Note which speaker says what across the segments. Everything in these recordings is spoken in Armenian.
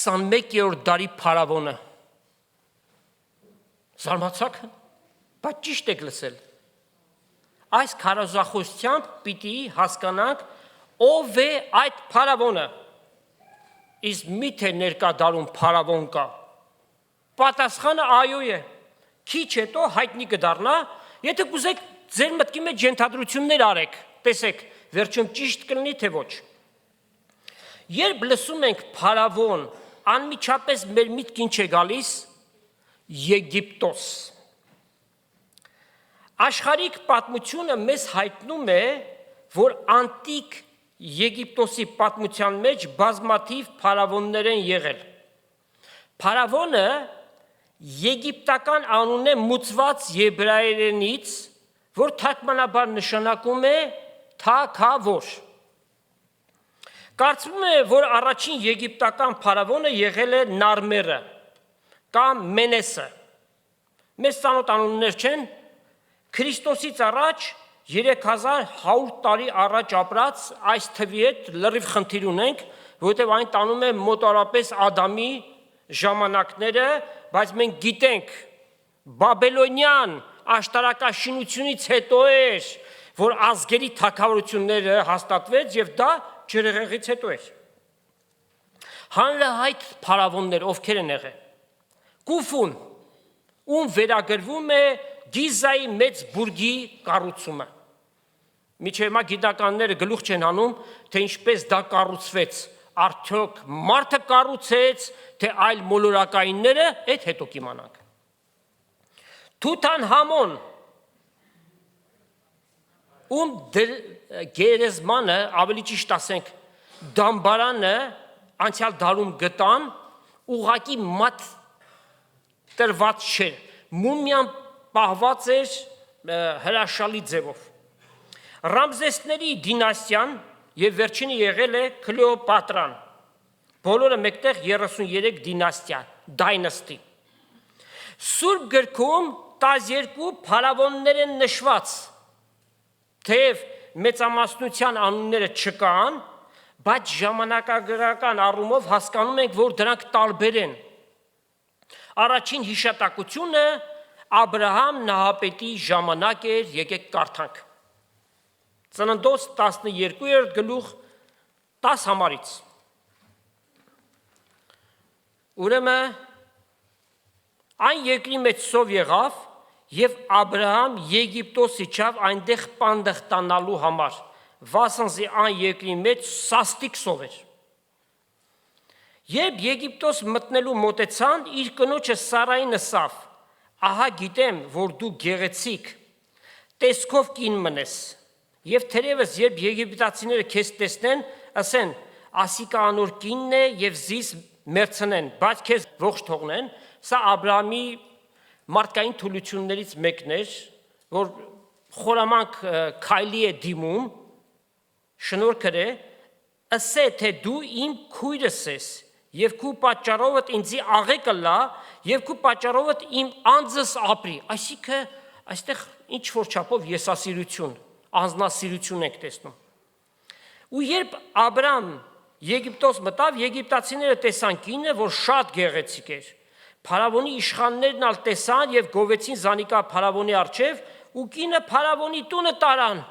Speaker 1: 21-րդ դարի փարավոնը։ Զարմացաք, բայց ճիշտ եք լսել։ Այս քարոզախոսությամբ պիտի հասկանանք ով է այդ փարավոնը։ Իսկ միթե ներկա դարում փարավոն կա։ Պատասխանը այո է։ Քիչ հետո հայտնի կդառնա, եթե կուզեք ձեր մտքի մեջ ենթադրություններ արեք, տեսեք, վերջում ճիշտ կլինի թե ոչ։ Երբ լսում ենք փարավոն, անմիջապես մեր միտքին չէ գալիս Եգիպտոս։ Աշխարհիկ պատմությունը մեզ հայտնում է, որ անտիկ Եգիպտոսի պատմության մեջ բազմաթիվ փարավոններ են եղել։ Փարավոնը եգիպտական անուն է մուծված եբրայերենից, որ թարգմանաբար նշանակում է թագավոր։ Կարծվում է, որ առաջին եգիպտական փարավոնը եղել է Նարմերը կամ Մենեսը։ Մեզ ծանոթ անուններ չեն, Քրիստոսից առաջ 3100 տարի առաջ ապրած այս թվի հետ լրիվ խնդիր ունենք, որովհետև այն տանում է մոտավորապես Ադամի ժամանակները, բայց մենք գիտենք Բաբելոնյան աշտարակաշինությունից հետո էր, որ ազգերի թագավորությունները հաստատվեց եւ դա ջրհեղեղից հետո էր։ Հանրահայտ փարավոններ ովքեր են եղել։ Կուֆուն, ում վերագրվում է Գիզայի մեծ բուրգի կառուցումը։ Միջև հիմա գիտնականները գլուխ չեն հանում, թե ինչպես դա կառուցվեց, արդյոք մարդը կառուցեց, թե այլ մոլորակայինները, այդ հետո կիմանանք։ Թութանհամոն, ում գերեզմանը, ավելի ճիշտ ասենք, դամբարանը անցյալ դարում գտան, ուղղակի մատ տրված չէր, մումիան պահված էր հրաշալի ձևով։ Ռամզեսների դինաստիան եւ վերջինը եղել է Կլեոպատրան։ Բոլորը մեկտեղ 33 դինաստիա, դայնաստի։ Սուրբ գրքում 12 փարավոններ են նշված, թեև մեծամասնության անունները չկան, բայց ժամանակագրական առումով հասկանում ենք, որ դրանք տարբեր են։ Առաջին հիշատակությունը Աբրահամ նահապետի ժամանակ էր, եկեք կարդանք։ Ծննդոց 12-րդ գլուխ 10 համարից։ Ուրեմն այն երկրի մեջ սով եղավ եւ Աբրահամ Եգիպտոս իջավ այնտեղ պանդխ տանալու համար, վասնզի այն երկրի մեջ սաստիկ սով էր։ Երբ Եգիպտոս մտնելու մոտեցան, իր կնոջը Սարային ասավ. Ահա գիտեմ, որ դու գեղեցիկ, տեսքով կին մնես, եւ թերևս երբ եգիպտացիները քեզ տեսնեն, ասեն, ասիկա անոր կինն է եւ զիս մերցնեն, բայց քեզ ողջ թողնեն, սա Աբրահամի մարդկային թուլություններից մեկն էր, որ խորամանկ քայլի է դիմում, շնորհքր է, ասե թե դու իմ քույրս ես, եւ քու պատճառովդ ինձի աղեկը լա, եւ քու պատճառովդ իմ անձս ապրի, այսինքն այստեղ ինչ որ չափով եսասիրություն, անձնասիրություն եք տեսնում։ Ու երբ Աբրահամ Եգիպտոս մտավ, եգիպտացիները տեսան կինը, որ շատ գեղեցիկ էր։ Փարավոնի իշխաններն ալ տեսան եւ գովեցին զանիկա փարավոնի առջև, ու կինը փարավոնի տունը տարան։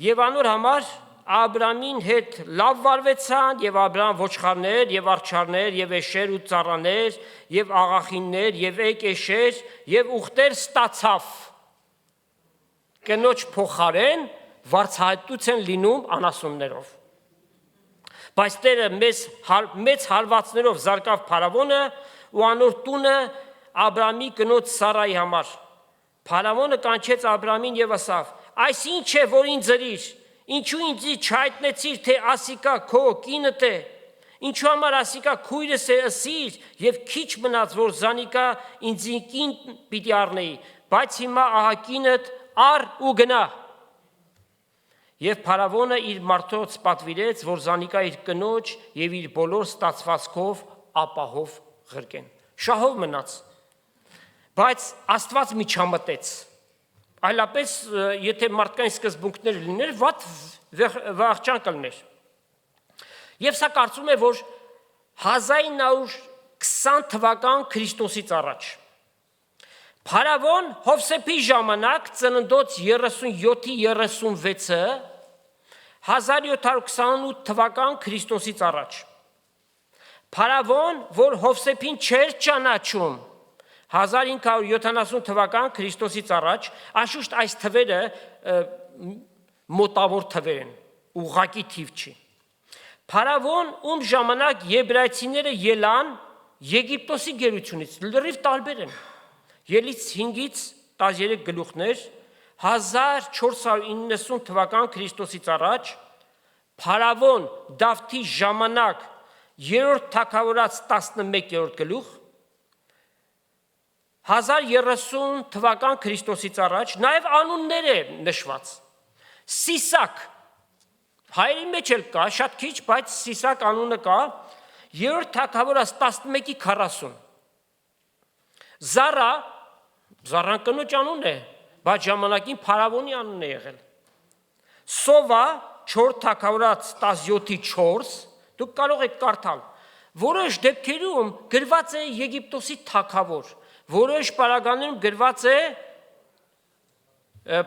Speaker 1: Եվ անոր համար Աբրամին հետ լավ վարվեցան եւ Աբրահամ ոչխարներ եւ արջարներ եւ էշեր ու ծառաներ եւ աղախիններ եւ էկեշեր եւ ուխտեր ստացավ։ Կնոջ փոխարեն վարձահատուց են լինում անասուններով։ Բայց Տերը մեծ հարվածներով զարկավ փարավոնը ու անոր տունը Աբրամի կնոջ Սարայի համար։ Փարավոնը կանչեց Աբրամին եւ ասավ. Այս ինչ է, որ ինձ զրիր, ինչու ինձի չհայտնեցիր, թե ասիկա քո կինդ է, ինչու համար ասիկա քույրս է ըսիր եւ քիչ մնաց, որ զանիկա ինձի կին պիտի առնեի, բայց հիմա ահա կինդ առ ու գնա։ Եվ փարավոնը իր մարդոց պատվիրեց, որ զանիկա իր կնոջ եւ իր բոլոր ստացվածքով ապահով ղրկեն։ Շահով մնաց, բայց Աստված միջամտեց։ Այլապես, եթե մարդկային սկզբունքներ լիներ, վատ վախճան կլներ։ Եվ սա կարծում է, որ 1920 թվական Քրիստոսից առաջ։ Փարավոն Հովսեփի ժամանակ ծննդոց 37-36-ը 1728 թվական Քրիստոսից առաջ։ Փարավոն, որ Հովսեփին չէր ճանաչում 1570 թվական Քրիստոսից առաջ, անշուշտ այս թվերը մոտավոր թվեր են, ուղղակի թիվ չի։ Փարավոն, ում ժամանակ եբրայցիները ելան Եգիպտոսի գերությունից, լրիվ տարբեր են։ Ելից 5-ից 13 գլուխներ, 1490 թվական Քրիստոսից առաջ, Փարավոն Դավթի ժամանակ 3-րդ թագավորած 11-րդ գլուխ, 1030 թվական Քրիստոսից առաջ, նաև անուններ է նշված։ Սիսակ, հայերի մեջ էլ կա, շատ քիչ, բայց Սիսակ անունը կա, 3-րդ թագավորած 11-40։ Զառան կնոջ անուն է, բայց ժամանակին Փարավոնի անունն է եղել։ Սովա 4 թագավորած 17-4, դուք կարող եք կարդալ։ Որոշ դեպքերում գրված է Եգիպտոսի թագավոր, որոշ պարագաներում գրված է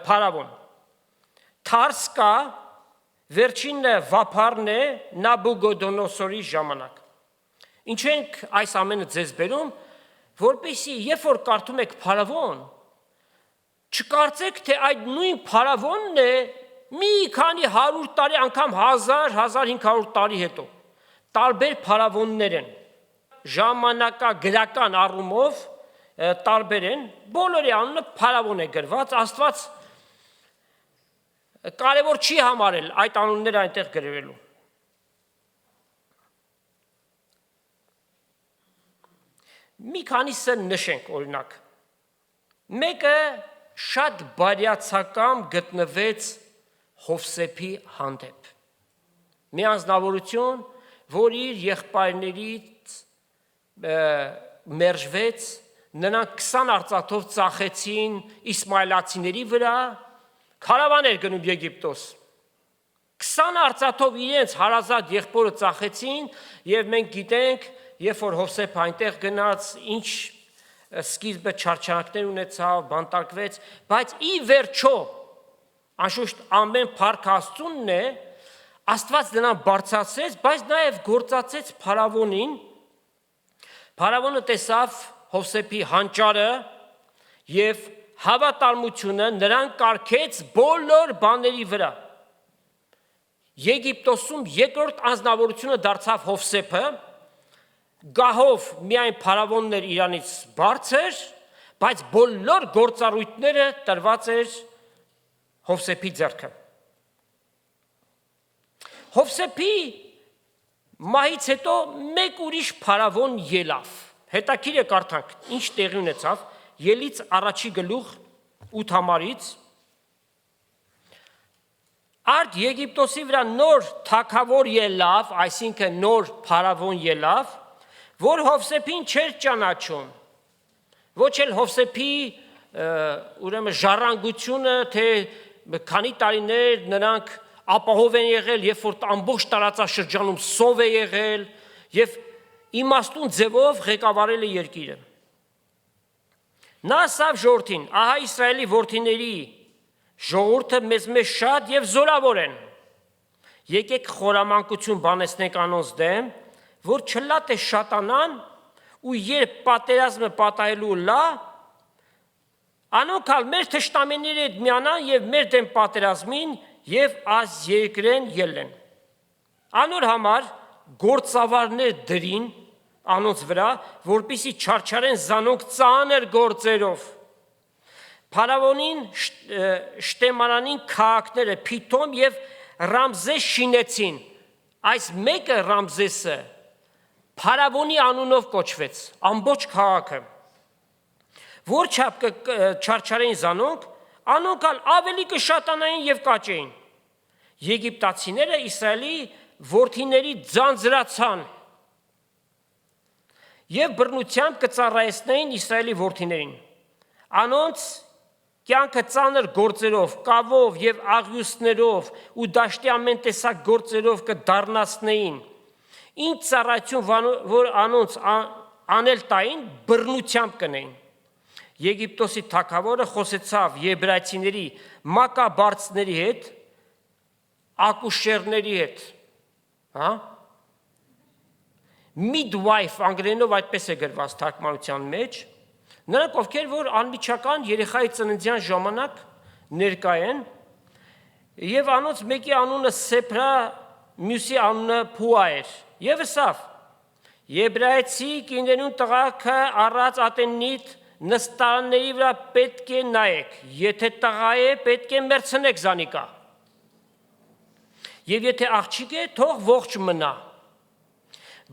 Speaker 1: Փարավոն։ Թարսկա վերջինը Վափարն է Նաբուգոդոնոսորի ժամանակ։ Ինչ ենք այս ամենը ձեզ բերում, որպեսզի երբ որ կարդում եք Փարավոն, չկարծեք, թե այդ նույն Փարավոնն է մի քանի 100 տարի, անգամ 1000-1500 տարի հետո։ Տարբեր Փարավոններ են, ժամանակագրական առումով տարբեր են, բոլորի անունը Փարավոն է գրված, Աստված կարևոր չի համարել այդ անունները այնտեղ գրվելու։ Մի քանիսը նշենք օրինակ։ Մեկը շատ բարյացակամ գտնվեց Հովսեփի հանդեպ։ Մի անձնավորություն, որ իր եղբայրներից մերժվեց, նրանք 20 արծաթով ծախեցին իսմայելացիների վրա, քարավան էր գնում Եգիպտոս։ 20 արծաթով իրենց հարազատ եղբորը ծախեցին, եւ մենք գիտենք, երբ որ Հովսեփը այնտեղ գնաց, ինչ սկիզբը չարչարանքներ ունեցավ, բանտարկվեց, բայց ի վերջո, անշուշտ ամեն փառք Աստծունն է, Աստված նրան բարձրացրեց, բայց նաև գործածեց Փարավոնին։ Փարավոնը տեսավ Հովսեփի հանճարը եւ հավատարմությունը նրան կարգեց բոլոր բաների վրա։ Եգիպտոսում երկրորդ անձնավորությունը դարձավ Հովսեփը, գահով միայն Փարավոնն էր իրանից բարձր, բայց բոլոր գործառույթները տրված էր Հովսեփի ձեռքը։ Հովսեփի մահից հետո մեկ ուրիշ Փարավոն ելավ։ Հետաքրքիր է կարդանք, ինչ տեղի ունեցավ, Ելից առաջի գլուխ 8 համարից։ Արդ Եգիպտոսի վրա նոր թագավոր ելավ, այսինքն նոր Փարավոն ելավ, որ Հովսեփին չէր ճանաչում, ոչ էլ Հովսեփի ուրեմն ժառանգությունը, թե քանի տարիներ նրանք ապահով են եղել, երբ որ ամբողջ տարածաշրջանում սով է եղել եւ իմաստուն ձևով ղեկավարել է երկիրը։ Նա ասավ ժողովրդին, ահա Իսրայելի որդիների ժողովուրդը մեզ շատ եւ զորավոր են։ Եկեք խորամանկություն բանեցնենք անոնց դեմ, որ չլատ է շատանան ու երբ պատերազմը պատահելու լա, անոնք ալ մեր թշնամիների հետ միանան եւ մեր դեմ պատերազմին եւ ազ երկրեն ելեն։ Անոր համար գործավարներ դրին անոնց վրա, որպիսի չարչարեն զանոնք ծանր գործերով։ Փարավոնին Շտեմարանին քաղաքները Փիթոմ եւ Ռամզես շինեցին։ Այս մեկը Ռամզեսը Փարավոնի անունով կոչվեց, ամբողջ քաղաքը։ Որ չափ չարչարեն զանոնք, անոնք ավելի կշատանային եւ կաճեին։ Եգիպտացիները Իսրայելի որդիների ձանձրացան եւ բռնությամբ կծառայեցնեին Իսրայելի որդիներին։ Անոնց կյանքը ծանր գործերով, կավով եւ աղյուսներով ու դաշտի ամեն տեսակ գործերով կդառնացնեին։ Ինչ ծառայություն որ անոնց անել տային բռնությամբ կնեին։ Եգիպտոսի թագավորը խոսեցավ եբրայցիների մակաբարձների հետ, ակուշերների հետ, հա? Midwife անգլերենով այդպես է գրված թարգմանության մեջ, նրանք ովքեր որ անմիջական երեխայի ծննդյան ժամանակ ներկա են, եւ անոնց մեկի անունը Սեփրա, մյուսի անունը Փուա էր, եւ ասավ. Եբրայեցի կիներուն տղաքը առած ատենիտ նստարանների վրա պետք է նայեք, եթե տղա է պետք է մերցնեք զանիկա, եւ եթե աղջիկ է թող ողջ մնա,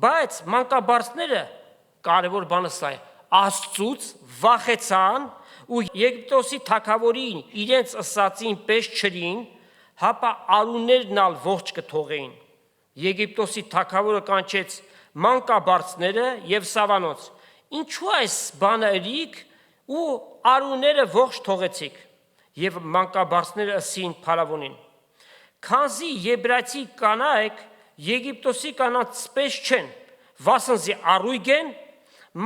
Speaker 1: բայց մանկաբարձները կարևոր բանը սա է, Աստծուց վախեցան ու Եգիպտոսի թագավորին իրենց ըսածին պես չրին, հապա արուներն ալ ողջ կթողեին։ Եգիպտոսի թագավորը կանչեց մանկաբարձները եւ Սավանոց. Ինչու այս բանը ըրիք ու արուները ողջ թողեցիք։ Եվ մանկաբարձները ասին փարավոնին. Քանզի եբրայցի կանայք Եգիպտոսի կանանց պես չեն, վասնզի առույգ են,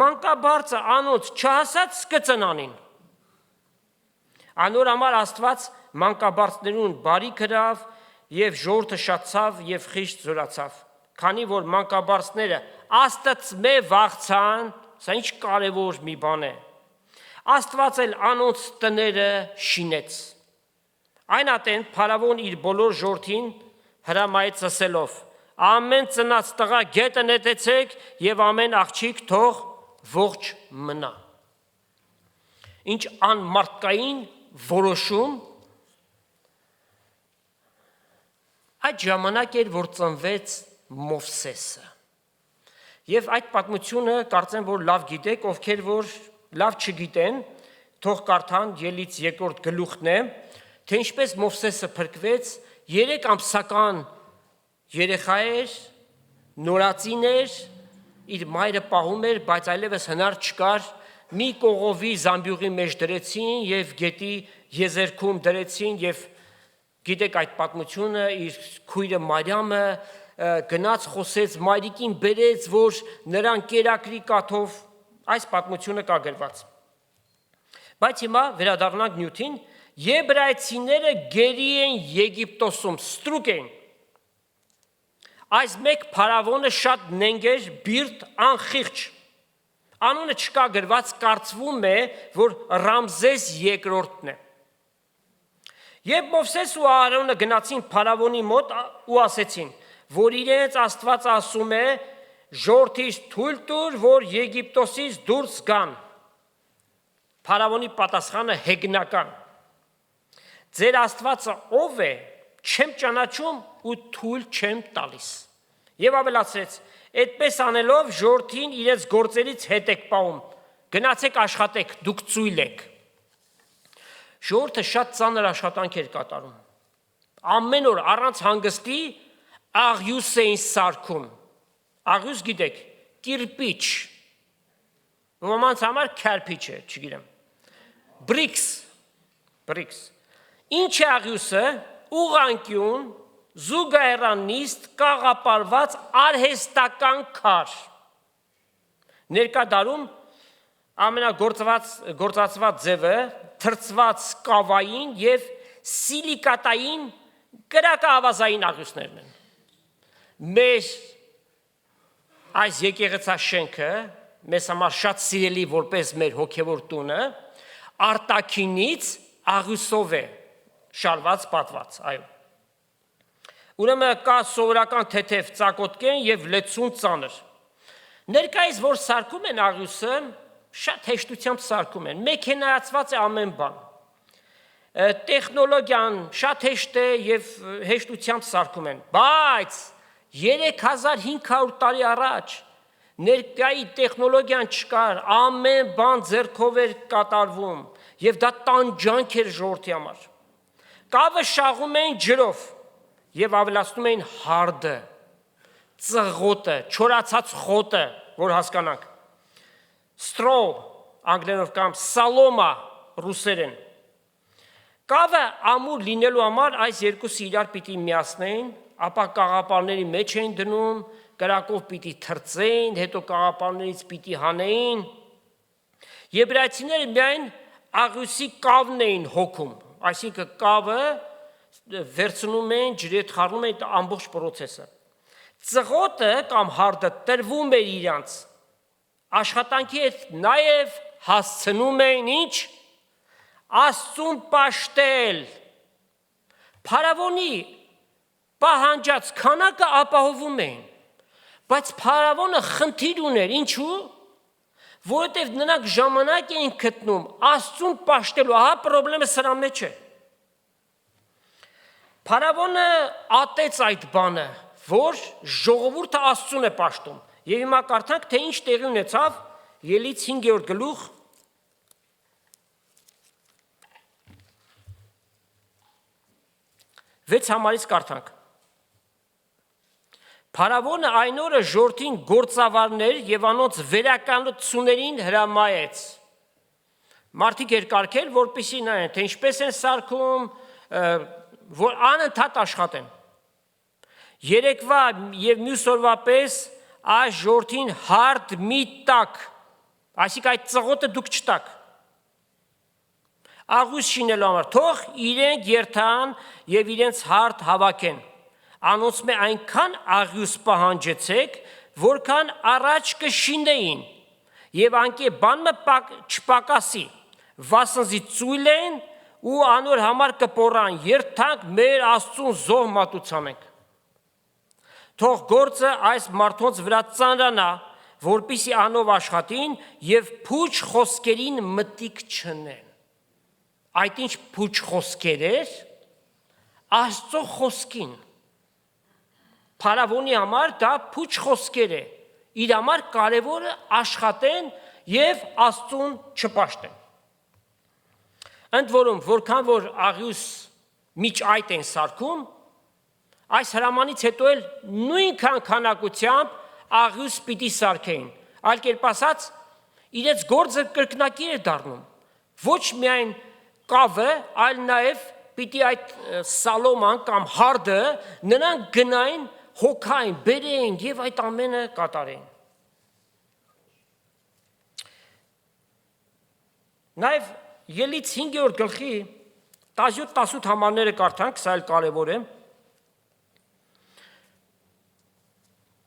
Speaker 1: մանկաբարձը անոց չհասած կծնանին։ Անոր համար Աստված մանկաբարձներուն բարի գրավ եւ ժողովուրդը շատացավ եւ խիստ զորացավ։ Քանի որ մանկաբարձները Աստծմե վախցան, սա ինչ կարևոր մի բան է։ Աստված էլ անոնց տները շինեց։ Այն ատեն փարավոն իր բոլոր ժողովրդին հրամայեց ասելով. Ամեն ծնած տղա գետը նետեցեք եւ ամեն աղջիկ թող ողջ մնա։ Ինչ անմարդկային որոշում, այդ ժամանակ էր, որ ծնվեց Մովսեսը։ Եվ այդ պատմությունը կարծեմ, որ լավ գիտեք, ովքեր որ լավ չգիտեն, թող կարդան Ելից 2-րդ գլուխն է, թե ինչպես Մովսեսը փրկվեց, 3 ամսական երեխա էր, նորածին էր, իր մայրը պահում էր, բայց այլևս հնար չկար, մի կողովի զամբյուղի մեջ դրեցին եւ գետի եզերքում դրեցին եւ գիտեք այդ պատմությունը, իր քույրը Մարիամը գնաց խոսեց մայրիկին բերեց, որ նրան կերակրի կաթով, այս պատմությունը կա գրված։ Բայց հիմա վերադառնանք նյութին, եբրայցիները գերի են Եգիպտոսում, ստրուկ են։ Այս մեկ փարավոնը շատ նենգեր, բիրտ, անխիղճ։ Անունը չկա գրված, կարծվում է, որ Ռամզես II-ն է։ Երբ Մովսես ու Ահարոնը գնացին փարավոնի մոտ ու ասեցին, որ իրենց Աստված ասում է, ժողովրդիս թույլ տուր, որ Եգիպտոսից դուրս գան։ Փարավոնի պատասխանը հեգնական։ Ձեր Աստվածը ով է, չեմ ճանաչում ու թույլ չեմ տալիս։ Եվ ավելացրեց, այդպես անելով ժողովրդին իրենց գործերից հետ եք պահում, գնացեք աշխատեք, դուք ծույլ եք։ Ժողովուրդը շատ ծանր աշխատանք էր կատարում։ Ամեն օր առանց հանգստի աղյուս էին սարքում։ Աղյուս գիտեք, կիրպիչ, ոմանց համար քարպիչ է, չգիտեմ։ Բրիքս։ Ինչ է աղյուսը, ուղանկյուն, զուգահեռանիստ, կաղապարված արհեստական քար։ Ներկա դարում ամենագործածված ձևը թրծված կավային եւ սիլիկատային կրակաավազային աղյուսներն են։ Մեր այս եկեղեցաշենքը մեզ համար շատ սիրելի որպես մեր հոգևոր տունը արտաքինից աղյուսով է շարված պատված, այո։ Ուրեմն կա սովորական թեթև ծակոտկեն եւ լեցուն ծանր։ Ներկայիս որ սարքում են աղյուսը, շատ հեշտությամբ սարքում են, մեքենայացված է ամեն բան։ Տեխնոլոգիան շատ հեշտ է եւ հեշտությամբ սարքում են, բայց 3500 տարի առաջ ներկայի տեխնոլոգիան չկար, ամեն բան ձեռքով էր կատարվում եւ դա տանջանք էր ժողովրդի համար։ Կավը շաղում էին ջրով եւ ավելացնում էին հարդը, ծղոտը, չորացած խոտը, որ հասկանանք։ Straw անգլերենով կամ սալոմա ռուսերեն։ Կավը ամուր լինելու համար այս երկուսը իրար պիտի միացնեին, ապա կաղապարների մեջ էին դնում, կրակով պիտի թրծեին, հետո կաղապարներից պիտի հանեին։ Եբրայցիները միայն աղյուսի կավն էին հոգում, այսինքն կավը վերցնում էին, ջրի հետ խառնում էին ամբողջ պրոցեսը։ Ծղոտը կամ հարդը տրվում էր իրանց, աշխատանքի հետ նաև հասցնում էին ինչ, Աստծուն պաշտել, Փարավոնի պահանջած քանակը ապահովում էին, բայց Փարավոնը խնդիր ուներ, ինչու՞, որովհետև նրանք ժամանակ էին գտնում Աստծուն պաշտելու, ահա պրոբլեմը սրա մեջ է։ Փարավոնը ատեց այդ բանը, որ ժողովուրդը Աստծուն է պաշտում։ Եվ հիմա կարդանք, թե ինչ տեղի ունեցավ Ելից 5-րդ գլուխ 6 համարից կարդանք։ Փարավոնը այն օրը ժողովրդին գործավարներ եւ անոնց վերականգնություններին հրամայեց։ Մարդիկ երկարքել, որպեսզի նայեն, թե ինչպես են սարքում, որ անընդհատ աշխատեն։ Երեկվա եւ մյուս օրվա պես այս ժողովրդին հարդ մի տակ, այսինքն այդ ծղոտը դուք չտաք։ Աղյուս շինելու համար, թող իրենք երթան եւ իրենց հարդ հավաքեն։ Անոնց մե այնքան աղյուս պահանջեցեք, որքան առաջ կշինեին, եւ անկե բանը չպակասի, վասնզի ծույլ են ու անոր համար կպորան, երթանք մեր Աստծուն զոհ մատուցանենք։ Թող գործը այս մարդոց վրա ծանրանա, որպիսի անով աշխատին եւ փուչ խոսքերին մտիկ չնեն։ Այդ ինչ փուչ խոսքեր էր, Աստծո խոսքին։ Փարավոնի համար դա փուչ խոսքեր է, իր համար կարևորը աշխատեն եւ Աստծուն չպաշտեն։ Ընդ որում, որքան որ աղյուս միջ այդ են սարքում, այս հրամանից հետո էլ նույնքան քանակությամբ աղյուս պիտի սարքեին, այլ կերպ ասած, իրենց գործը կրկնակի է դառնում, ոչ միայն կավը, այլ նաև պիտի այդ սալոման կամ հարդը նրանք գնային, հոգային, բերեին եւ այդ ամենը կատարեին։ Նաև Ելից 5-րդ գլխի 17-18 համարները կարդանք, սա էլ կարևոր է։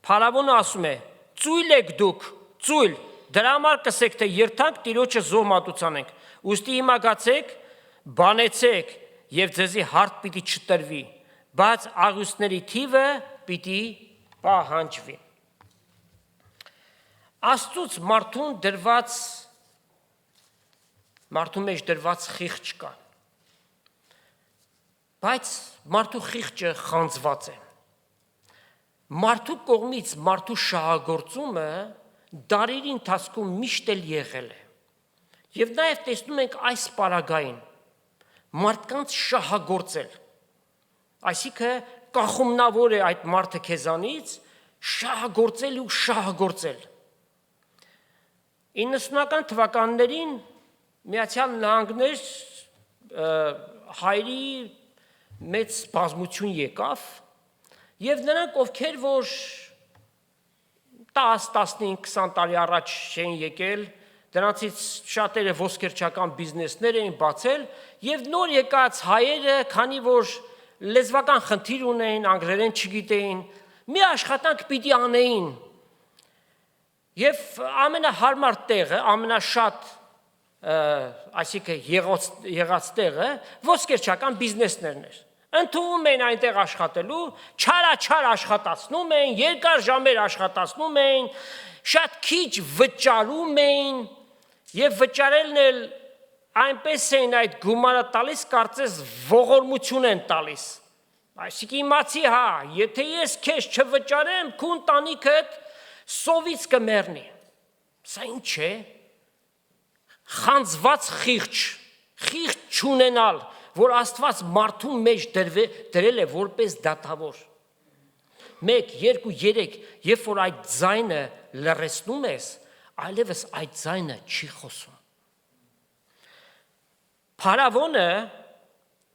Speaker 1: Փարավոնը ասում է. ծույլ եք դուք, ծույլ, դրա համար կսեք, թե երթանք Տիրոջը զոհ մատուցանենք։ Ուստի հիմա գացեք, բանեցեք եւ ձեզի հարդ պիտի չտրվի, բայց աղյուսների թիվը պիտի պահանջվի։ Աստծուց մարդու մեջ դրված խիղճ կա, բայց մարդու խիղճը խանձված է։ Մարդու կողմից մարդու շահագործումը դարերի ընթացքում միշտ էլ եղել է։ Եվ նաև տեսնում ենք այս պարագային մարդկանց շահագործել, այսինքն կախումնավոր է այդ մարդը քեզանից շահագործել ու շահագործել։ 90-ական թվականներին Միացյալ Նահանգներ հայերի մեծ բազմություն եկավ եւ նրանք ովքեր որ 10, 15, 20 տարի առաջ էին եկել, դրանցից շատերը ոսկերչական բիզնեսներ էին բացել եւ նոր եկած հայերը, քանի որ լեզվական խնդիր ունեին, անգլերեն չգիտեին, մի աշխատանք պիտի անեին։ Եվ ամենահարմար տեղը, ամենաշատ այսինքն եղած տեղը ոսկերչական բիզնեսներն էր։ Ընդունում էին այնտեղ աշխատելու, չարաչար աշխատացնում էին, երկար ժամեր աշխատացնում էին, շատ քիչ վճարում էին եւ վճարելն էլ այնպես էին այդ գումարը տալիս, կարծես ողորմություն են տալիս։ Այսինքն իմացի, հա, եթե ես քեզ չվճարեմ, քո ընտանիքդ սովից կմեռնի։ Սա ինչ է։ Խանձված խիղճ չունենալ, որ Աստված մարդու մեջ դրել է որպես դատավոր։ 1, 2, 3, երբ որ այդ ձայնը լռեցնում ես, այլևս այդ ձայնը չի խոսում։ Փարավոնը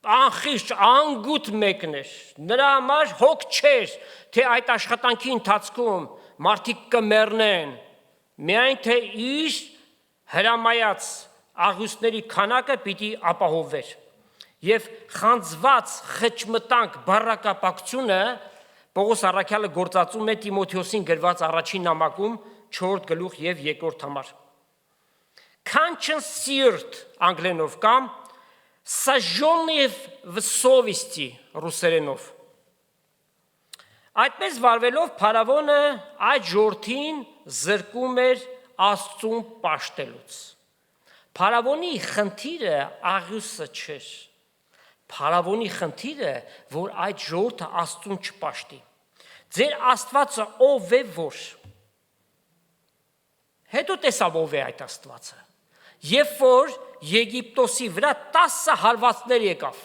Speaker 1: անխիղճ անգութ մեկն էր, նրա համար հոգ չէր, թե այդ աշխատանքի ընթացքում մարդիկ կմեռնեն, միայն թե իր հրամայած աղյուսների քանակը պիտի ապահովվեր։ Եվ խանձված խճմտանք բառակապակցությունը Պողոս առաքյալը գործածում է Տիմոթեոսին գրված առաջին նամակում 4 գլուխ եւ 2 համար։ Conscience seared անգլերենով կամ սաժոնիվ վսովիստի ռուսերենով։ Այդպես վարվելով Փարավոնը այդ ժողովրդին զրկում էր Աստծուն պաշտելուց։ Փարավոնի խնդիրը աղյուսը չէր։ Փարավոնի խնդիրը, որ այդ ժողովուրդը Աստծուն չպաշտի։ Ձեր Աստվածը ով է որ։ Հետո տեսավ ով է այդ Աստվածը։ Երբ որ Եգիպտոսի վրա 10 հարվածներ եկավ։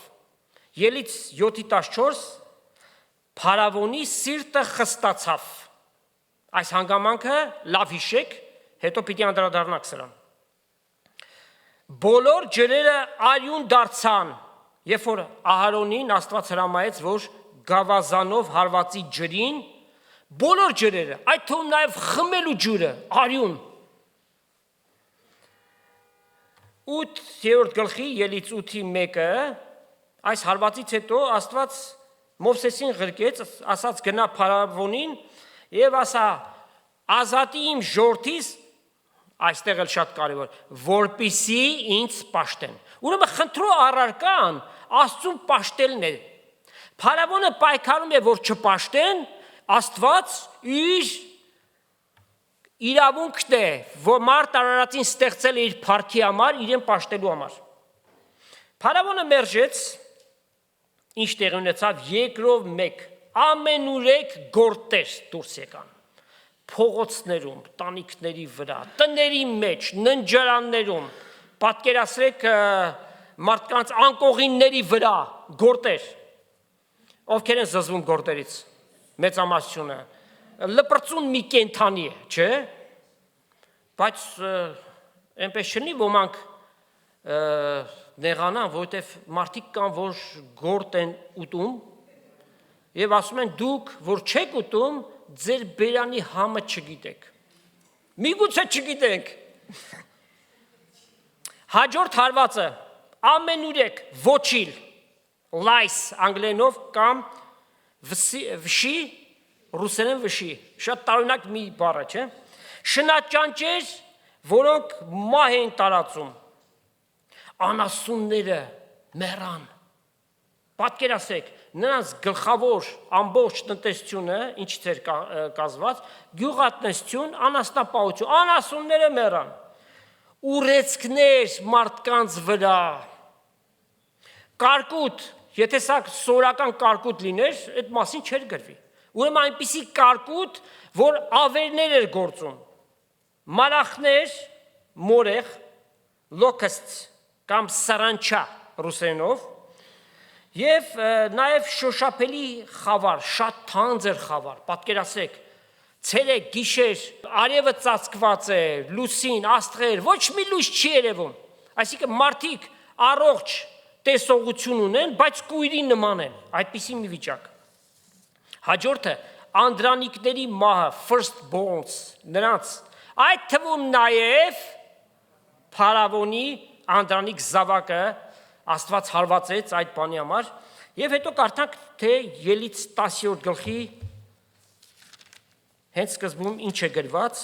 Speaker 1: Ելից 7:14 Փարավոնի սիրտը խստացավ։ Այս հանգամանքը լավ հիշեք, հետո պիտի անդրադառնանք սրան։ Բոլոր ջրերը արյուն դարձան, երբ որ Ահարոնին Աստված հրամայեց, որ գավազանով հարվածի ջրին, բոլոր ջրերը, այդ թվում նաև խմելու ջուրը, արյուն։ 8-րդ գլխի ելից 8:1 այս հարվածից հետո Աստված Մովսեսին ղրկեց, ասաց գնա Փարավոնին եւ ասա ազատի իմ ժողովրդիս, այստեղ էլ շատ կարևոր, որպիսի ինձ պաշտեն։ Ուրեմն խնդրո առարկան Աստծուն պաշտելն է։ Փարավոնը պայքարում է, որ չպաշտեն, Աստված իր իրավունքն է, որ մարդ արարածին ստեղծել է իր փառքի համար, իրեն պաշտելու համար։ Փարավոնը մերժեց, ինչ տեղի ունեցավ 2-ով 1 ամենուրեք գործեր դուրս եկան։ Փողոցներում, տանիքների վրա, տների մեջ, ննջարաններում, պատկերացրեք մարդկանց անկողինների վրա գործեր։ Ովքեր են զզվում գործերից, մեծամասնությունը, լպրծուն մի կենթանի է, չէ՞։ Բայց այնպես չլինի ոմանք նեղանան, որովհետև մարդիկ կան, որ գործ են ուտում եւ ասում են դուք, որ չեք ուտում, ձեր բերանի համը չգիտեք։ Միգուցե չգիտենք։ Հաջորդ հարվածը ամենուրեք ոչիլ lies անգլերենով կամ վշի ռուսերեն վշի, շատ տարօրինակ մի բառ է, չէ՞։ Շնաճանճեր, որոնք մահ են տարածում։ Անասունները մեռան։ Պատկերացրեք, նրանց գլխավոր ամբողջ տնտեսությունը, ինչից էր կազմված, գյուղատնտեսություն, անասնապահություն, անասունները մեռան։ Ուրեցքներ մարդկանց վրա։ Կարկուտ, եթե սա սորական կարկուտ լիներ, այդ մասին չէր գրվի։ Ուրեմն այնպիսի կարկուտ, որ ավերներ էր գործում։ Մարախներ, մորեղ, locusts կամ սարանչա ռուսերենով եւ նաեւ շոշափելի խավար, շատ թանձր խավար, պատկերացրեք, ցերեկ, գիշեր, արևը ծածկված է, լուսին, աստղեր, ոչ մի լույս չի երևում։ Այսինքն մարդիկ առողջ տեսողություն ունեն, բայց կույրի նման են, այդպիսի մի վիճակ։ Հաջորդը անդրանիկների մահը, first borns, նրանց, այդ թվում նաև Փարավոնի անդրանիկ զավակը Աստված հարվածեց այդ բանի համար, եւ հետո կարդանք, թե Ելից 10-րդ գլխի հենց սկզբում ինչ է գրված։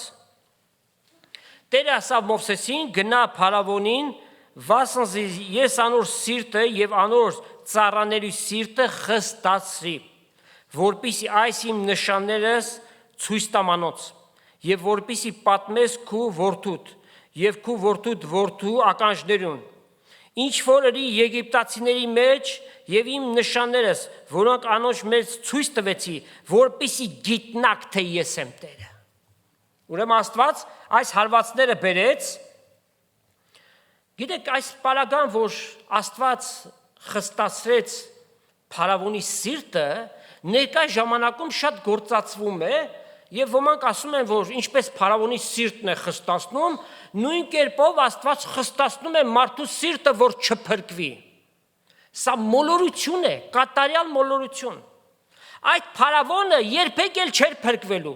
Speaker 1: Տերը ասավ Մովսեսին, գնա Փարավոնին, վասնզի ես անոր սիրտը եւ անոր ծառաների սիրտը խստացրի, որպիսի այս իմ նշաններս ցույց տամ անոնց, եւ որպիսի պատմես քու որդուդ եւ քու որդուդ որդու ականջներուն, ինչ որ ըրի եգիպտացիների մեջ եւ իմ նշաններս, որոնք անոնց մեջ ցույց տվեցի, որպիսի գիտնակ թե ես եմ Տերը։ Ուրեմն Աստված այս հարվածները բերեց։ Գիտեք, այս պարագան, որ Աստված խստացրեց Փարավոնի սիրտը, ներկա ժամանակում շատ գործածվում է, եւ ոմանք ասում են, որ ինչպես Փարավոնի սիրտն է խստացնում, նույն կերպով Աստված խստացնում է մարդու սիրտը, որ չփրկվի։ Սա մոլորություն է, կատարյալ մոլորություն։ Այդ փարավոնը երբեք էլ չէր փրկվելու։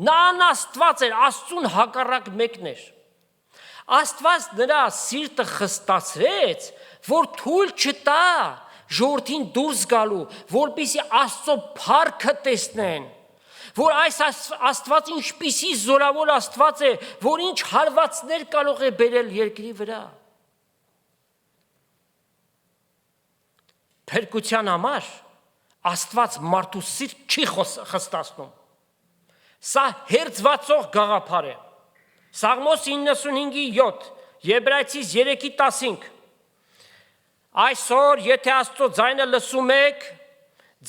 Speaker 1: Նա անաստված էր, Աստծուն հակառակ մեկն էր։ Աստված նրա սիրտը խստացրեց, որ թույլ չտա ժողովրդին դուրս գալու, որպեսզի Աստծո փառքը տեսնեն, որ այս Աստված ինչպիսի զորավոր Աստված է, որ ինչ հարվածներ կարող է բերել երկրի վրա։ Փրկության համար Աստված մարդու սիրտ չի խստացնում։ Սա հերձվածող գաղափար է։ Սաղմոս 95:7, Եբրայեցիս 3:15։ Այսօր, եթե Աստծո ձայնը լսում եք,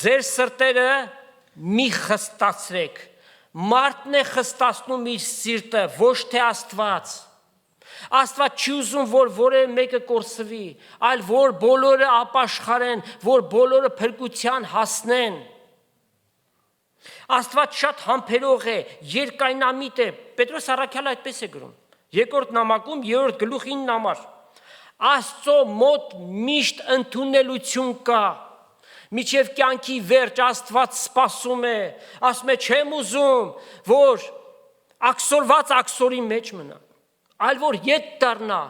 Speaker 1: ձեր սրտերը մի խստացրեք։ Մարդն է խստացնում իր սիրտը, ոչ թե Աստված։ Աստված չի ուզում, որ որևէ մեկը կորսվի, այլ որ բոլորը ապաշխարեն, որ բոլորը փրկության հասնեն։ Աստված շատ համբերող է, երկայնամիտ է։ Պետրոս առաքյալը այդպես է գրում։ Երկրորդ նամակում 3-րդ գլուխ 9 համար։ Աստծո մոտ միշտ ընդունելություն կա։ Մինչև կյանքի վերջ Աստված սպասում է, ասում է չեմ ուզում, որ աքսորված աքսորի մեջ մնա, այլ որ ետ դառնա,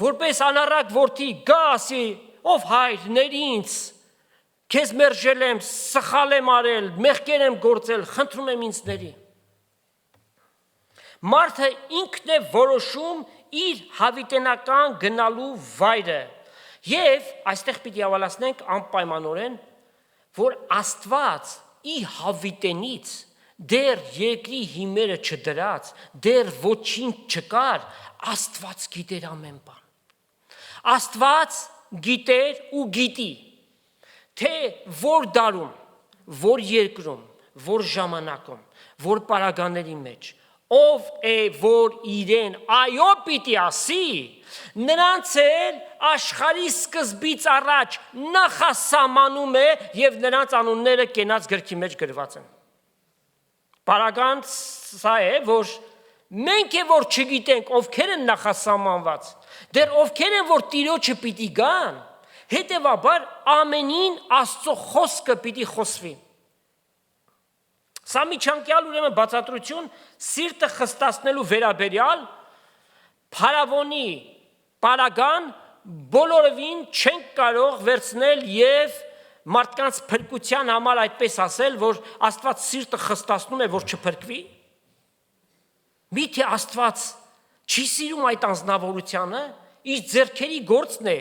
Speaker 1: որպես անառակ որդի գա ասի, ով հայր, ներ ինձ, քեզ մերժել եմ, սխալ եմ արել, մեղքեր եմ գործել, խնդրում եմ ինձ ների։ Մարդը ինքն է որոշում իր հավիտենական գնալու վայրը, եւ այստեղ պիտի ավելացնենք անպայմանորեն, որ Աստված ի հավիտենից դեռ երկրի հիմերը չդրած, դեռ ոչինչ չկար, Աստված գիտեր ամեն բան։ Աստված գիտեր ու գիտի, թե որ դարում, որ երկրում, որ ժամանակում, որ պարագաների մեջ, ով է, որ իրեն այո պիտի ասի, նրանց էլ աշխարհի սկզբից առաջ նախասահմանում է եւ նրանց անունները կենաց գրքի մեջ գրված են։ Պարագան սա է, որ մենք է որ չգիտենք ովքեր են նախասահմանված, դեռ ովքեր են որ Տիրոջը պիտի գան, հետևաբար ամենին Աստծո խոսքը պիտի խոսվի։ Սա միջանկյալ ուրեմն բացատրություն սիրտը խստացնելու վերաբերյալ փարավոնի պարագան բոլորովին չենք կարող վերցնել եւ մարդկանց փրկության համար այդպես ասել, որ Աստված սիրտը խստացնում է, որ չփրկվի։ Միթե Աստված չի սիրում այդ անձնավորությունը, իր ձեռքերի գործն է,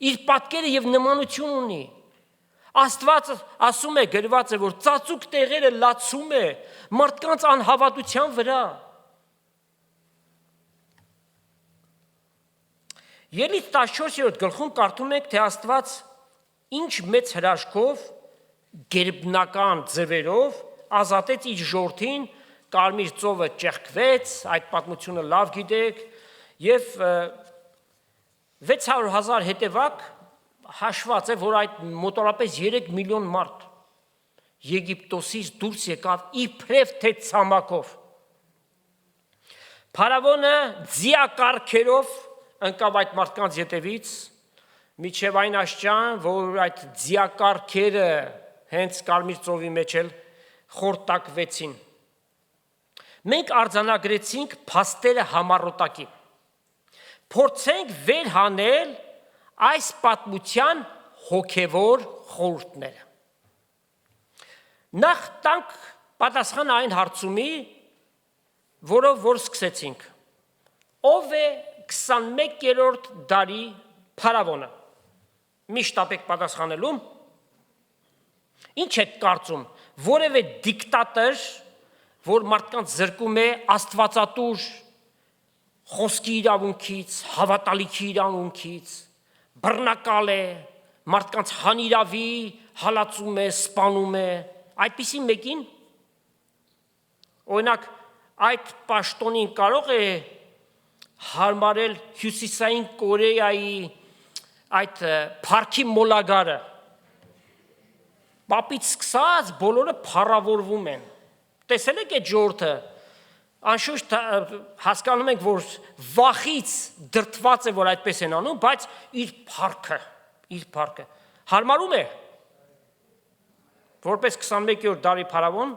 Speaker 1: իր պատկերը եւ նմանություն ունի։ Աստված ասում է, գրված է, որ ծածուկ տեղերը լացում է մարդկանց անհավատության վրա։ Ելից 14-րդ գլխում կարդում ենք, թե Աստված ինչ մեծ հրաշքով, գերբնական ձևերով ազատեց իր ժողովրդին, Կարմիր ծովը ճեղքվեց, այդ պատմությունը լավ գիտեք, եւ 600,000 հետևակ հաշված է, որ այդ մոտորապես 3 միլիոն մարդ Եգիպտոսից դուրս եկավ իբրև թե ցամաքով։ Փարավոնը ձիակառքերով ընկավ այդ մարդկանց ետևից, միջև այն աշճան, որ այդ ձիակառքերը հենց Կարմիր ծովի մեջ էլ խորտակվեցին։ Մենք արձանագրեցինք փաստերը համառոտակի։ Փորձենք վերհանել այս պատմության հոգևոր խորհուրդները։ Նախ տանք պատասխան այն հարցումի, որով որ սկսեցինք։ Ով է 21-րդ դարի փարավոնը։ Մի շտապեք պատասխանելու։ Ինչ եք կարծում, որևէ դիկտատոր, որ մարդկանց զրկում է աստվածատուր խոսքի իրավունքից, հավատալիքի իրավունքից, բռնակալ է, մարդկանց հանիրավի հալածում է, սպանում է, այդպիսի մեկին, օրինակ, այդ պաշտոնին կարող է հարմարել Հյուսիսային Կորեայի այդ փառքի մոլագարը, պապից սկսած բոլորը փառավորվում են, տեսել եք այդ ժողովուրդը, անշուշտ հասկանում ենք, որ վախից դրդված է, որ այդպես են անում, բայց իր փառքը, իր փառքը։ Հարմարում է։ Որպես 21-րդ դարի փարավոն,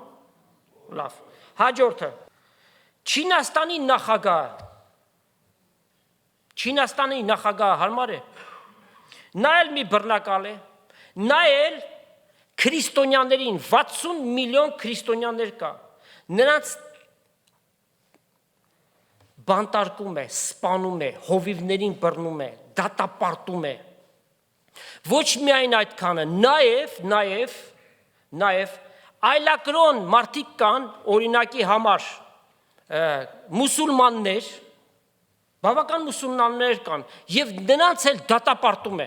Speaker 1: լավ։ Հաջորդը Չինաստանի նախագահը հարմար է։ Նա էլ մի բռնակալ է։ Նա էլ քրիստոնյաներին 60 միլիոն քրիստոնյաներ կա։ Նրանց բանտարկում է, սպանում է, հովիվներին բռնում է, դատապարտում է։ Ոչ միայն այդքանը, նաև այլակրոն մարդիկ կան, օրինակի համար մուսուլմաններ, բավական մուսուլմաններ կան, եւ նրանց էլ դատապարտում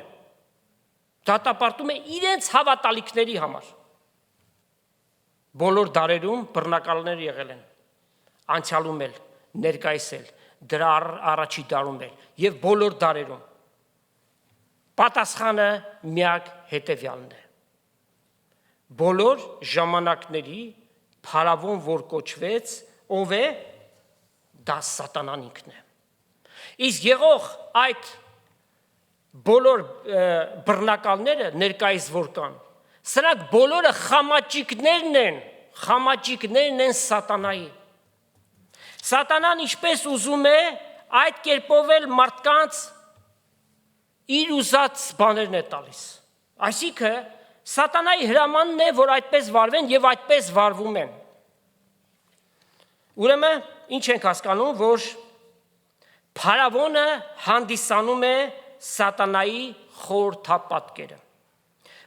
Speaker 1: է իրենց հավատալիքների համար։ Բոլոր դարերում բռնակալներ եղել են, անցյալում էլ, ներկայիս էլ, դրա առաջի դարում էլ, եւ բոլոր դարերում։ Պատասխանը միակ հետևյալն է։ Բոլոր ժամանակների փարավոն, որ կոչվեց, ով է, դա սատանան ինքն է։ Իսկ եղող այդ բոլոր բռնակալները ներկայիս որ կան, սրանք բոլորը խամաճիկներն են սատանայի։ Սատանան ինչպես ուզում է, այդ կերպով էլ մարդկանց իր ուզած բաներն է տալիս։ Այսինքն սատանայի հրամանն է, որ այդպես վարվեն եւ այդպես վարվում են։ Ուրեմն ինչ ենք հասկանում, որ փարավոնը հանդիսանում է սատանայի խորհրդապատկերը,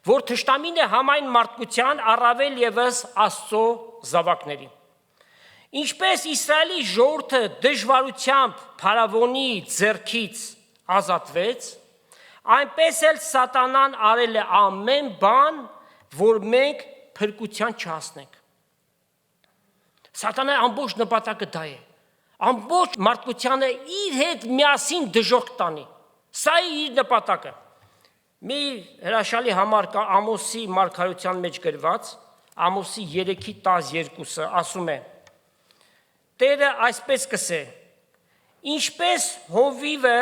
Speaker 1: որ թշնամին է համայն մարդկության, առավել ևս Աստծո զավակների։ Ինչպես Իսրայելի ժողովուրդը դժվարությամբ փարավոնի ձեռքից ազատվեց, այնպես էլ սատանան արել է ամեն բան, որ մենք փրկության չհասնենք։ Սատանայի ամբողջ նպատակը դա է։ Ամբողջ մարդկությանը իր հետ միասին դժոխք տանի։ Սա է իր նպատակը։ Մի հրաշալի համար կա Ամոսի մարգարեության մեջ գրված, Ամոսի 3:12-ը ասում է. Տերը այսպես կսե. ինչպես հովիվը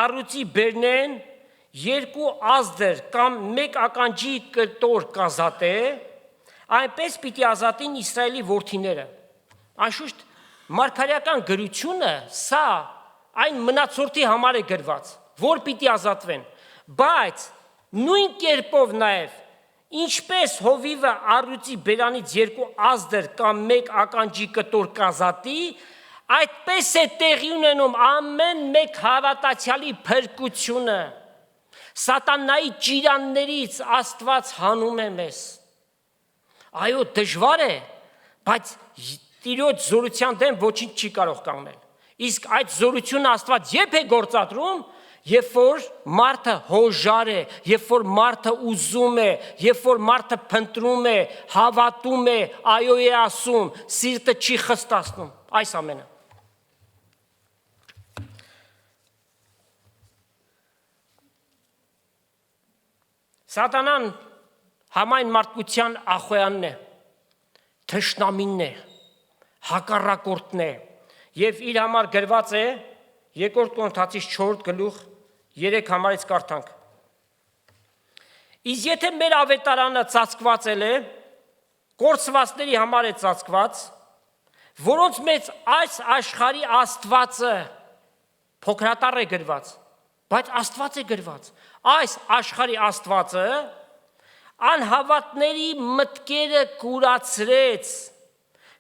Speaker 1: առյուծի բերնեն երկու ազդեր կամ մեկ ականջի կտոր կազատե, այնպես պիտի ազատին Իսրայելի որդիները։ Անշուշտ մարգարեական գրությունը սա այն մնացորդի համար է գրված, որ պիտի ազատվեն, բայց նույն կերպով նաև ինչպես հովիվը առյուծի բերանից երկու ազդեր կամ մեկ ականջի կտոր կազատի, այդպես է տեղի ունենում ամեն մեկ հավատացյալի փրկությունը։ Սատանայի ճիրաններից Աստված հանում է մեզ։ Այո, դժվար է, բայց Տիրոջ զորության դեմ ոչինչ չի կարող կանգնել։ Իսկ այդ զորությունը Աստված երբ է գործադրում, երբ որ մարդը հոժար է, երբ որ մարդը ուզում է, երբ որ մարդը փնտրում է, հավատում է, այո է ասում, սիրտը չի խստացնում, այս ամենը։ Սատանան համայն մարդկության ախոյանն է, թշնամինն է, հակառակորդն է, եւ իր համար գրված է Երկրորդ Կորինթացիս 4:3 համարից կարդանք։ Իսկ եթե մեր ավետարանը ծածկված է, կորսվածների համար է ծածկված, որոնց մեջ այս աշխարհի Աստվածը փոքրատառ է գրված, բայց Աստված է գրված։ Այս աշխարհի Աստվածը անհավատների մտքերը կուրացրեց,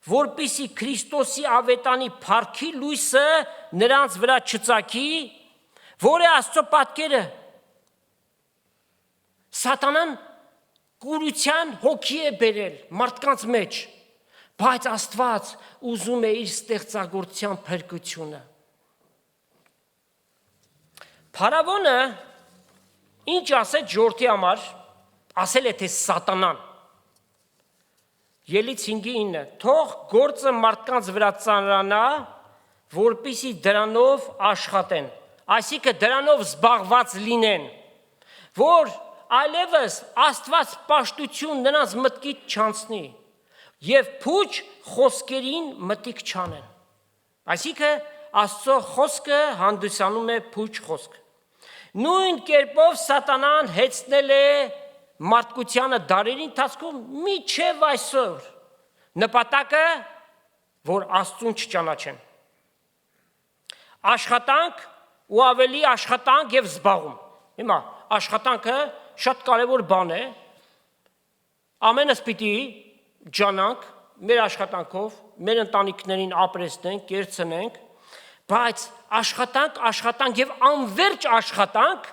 Speaker 1: որպեսզի Քրիստոսի ավետանի փառքի լույսը նրանց վրա չծագի, որ է Աստծո պատկերը։ Սատանան կուրության հոգի է բերել մարդկանց մեջ, բայց Աստված ուզում է իր ստեղծագործության փրկությունը։ Փարավոնը ինչ ասեց ժողովրդի համար, ասել է թե սատանան։ Ելից 5:9 թող գործը մարդկանց վրա ծանրանա, որպեսզի դրանով աշխատեն, այսինքն դրանով զբաղված լինեն, որ այլևս Աստված պաշտություն նրանց մտքից չանցնի եւ փուչ խոսքերին մտիկ չանեն։ Այսինքն Աստծո խոսքը հանդիսանում է փուչ խոսք։ Նույն կերպով սատանան հեծնել է մարդկությանը դարերի ընթացքում մինչև այսօր։ Նպատակը, որ Աստծուն չճանաչեն։ Աշխատանք ու ավելի աշխատանք եւ զբաղում։ Հիմա աշխատանքը շատ կարևոր բան է։ Ամենս պիտի ջանանք մեր աշխատանքով, մեր ընտանիքներին ապրեցնենք, կերցնենք, բայց աշխատանք եւ անverջ աշխատանք,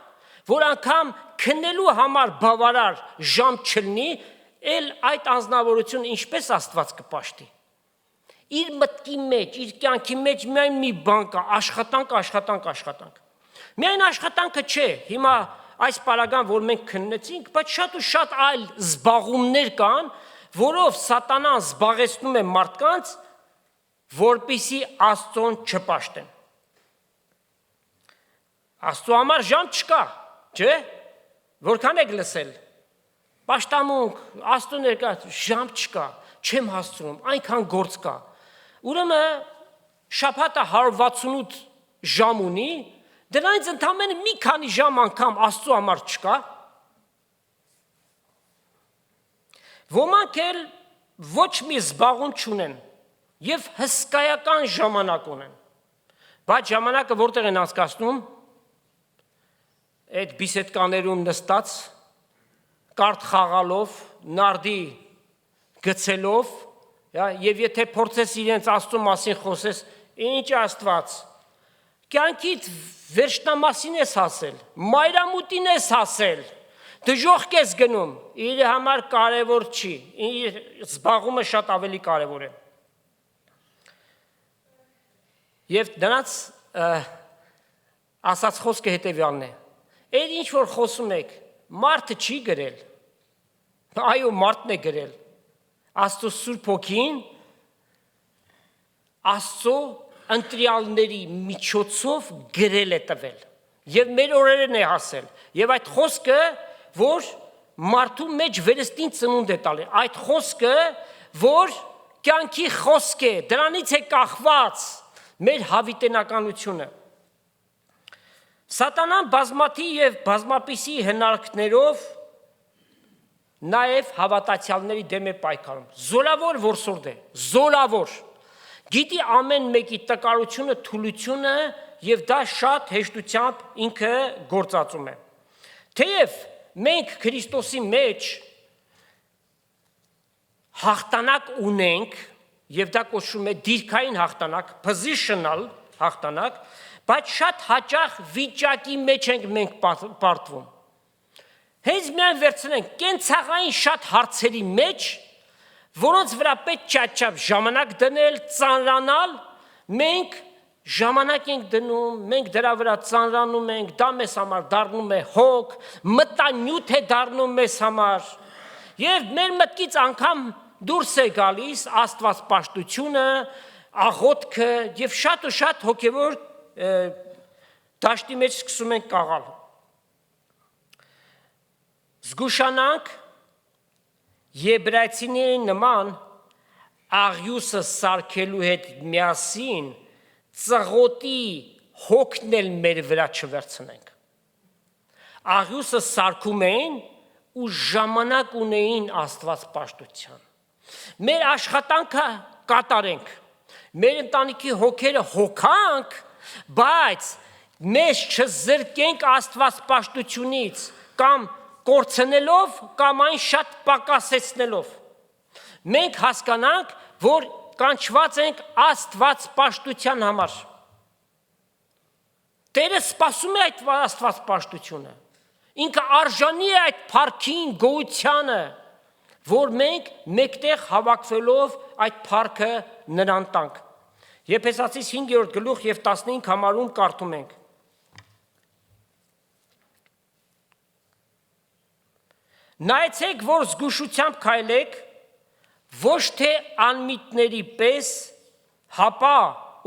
Speaker 1: որ անգամ քննելու համար բավարար ժամ չլինի, էլ այդ անձնավորությունը ինչպես Աստված կպաշտի։ Իր մտքի մեջ, իր կյանքի մեջ միայն մի բան կա, աշխատանք։ Միայն աշխատանքը չէ, հիմա այս պարագան, որ մենք քննեցինք, բայց շատ ու շատ այլ զբաղումներ կան, որով սատանան զբաղեցնում է մարդկանց, որպեսզի Աստծուն չպաշտեն։ Աստծու համար ժամ չկա, չէ՞։ Որքան եք լսել։ Պաշտամունք, Աստծու ներկայացում, ժամ չկա, չեմ հասցնում, այնքան գործ կա։ Ուրեմն շաբաթը 168 ժամ ունի, դրանից ընդամենը մի քանի ժամ անգամ Աստծու համար չկա։ Ոմանք էլ ոչ մի զբաղում չունեն եւ հսկայական ժամանակ ունեն։ Բայց ժամանակը որտեղ են անցկացնում։ Այդ բիսեդկաներում նստած, կարդ խաղալով, նարդի գցելով, եւ եթե փորձես իրենց Աստծու մասին խոսես, ինչ Աստված, կյանքիդ վերջնամասին ես հասել, մայրամուտին ես հասել, դժոխք ես գնում, իր համար կարևոր չի, իր զբաղումը շատ ավելի կարևոր է։ Եվ դրանց ասած խոսքը հետևյալն է։ Այդ ինչ որ խոսում եք, մարդը չի գրել, այո, մարդն է գրել, Աստծո Սուրբ Հոգին, Աստծո ընտրյալների միջոցով գրել է տվել, եւ մեր օրերն է հասել, եւ այդ խոսքը, որ մարդու մեջ վերստին ծնունդ է տալի, այդ խոսքը, որ կյանքի խոսք է, դրանից է կախված մեր հավիտենականությունը։ Սատանան բազմաթիվ եւ բազմապիսի հնարքներով նաեւ հավատացյալների դեմ է պայքարում։ Զորավոր որսորդ է, զորավոր։ Գիտի ամեն մեկի տկարությունը, թուլությունը եւ դա շատ հեշտությամբ ինքը գործածում է։ Թեև մենք Քրիստոսի մեջ հաղթանակ ունենք եւ դա կոչվում է դիրքային հաղթանակ, positional հաղթանակ, բայց շատ հաճախ վիճակի մեջ ենք մենք պարտվում։ Հենց միայն վերցնենք կենցաղային շատ հարցերի մեջ, որոնց վրա պետք չափ ժամանակ դնել, ծանրանալ, մենք ժամանակ ենք դնում, մենք դրա վրա ծանրանում ենք, դա մեզ համար դառնում է հոգ, մտանյութ է դառնում մեզ համար, եւ մեր մտքից անգամ դուրս է գալիս աստվածպաշտությունը, աղոթքը եւ շատ ու շատ հոգեվոր դաշտի մեջ սկսում ենք կաղալ։ Զգուշանանք եբրայցիների նման աղյուսը սարքելու հետ միասին ծղոտի հոգնել մեր վրա չվերցնենք։ Աղյուսը սարքում էին ու ժամանակ ունեին աստվածպաշտության։ Մեր աշխատանքը կատարենք, մեր ընտանիքի հոգերը հոգանք, բայց մեզ չզրկենք աստվածպաշտությունից կամ կորցնելով կամ այն շատ պակասեցնելով։ Մենք հասկանանք, որ կանչված ենք աստվածպաշտության համար։ Տերը սպասում է այդ աստվածպաշտությունը։ Ինքը արժանի է այդ փառքին, գոհությանը, որ մենք մեկտեղ հավաքվելով այդ փառքը նրան տանք։ Եփեսացիս 5-րդ գլուխ եւ 15 համարում կարդում ենք. Նայեցեք, որ զգուշությամբ քայլեք, ոչ թե անմիտների պես, հապա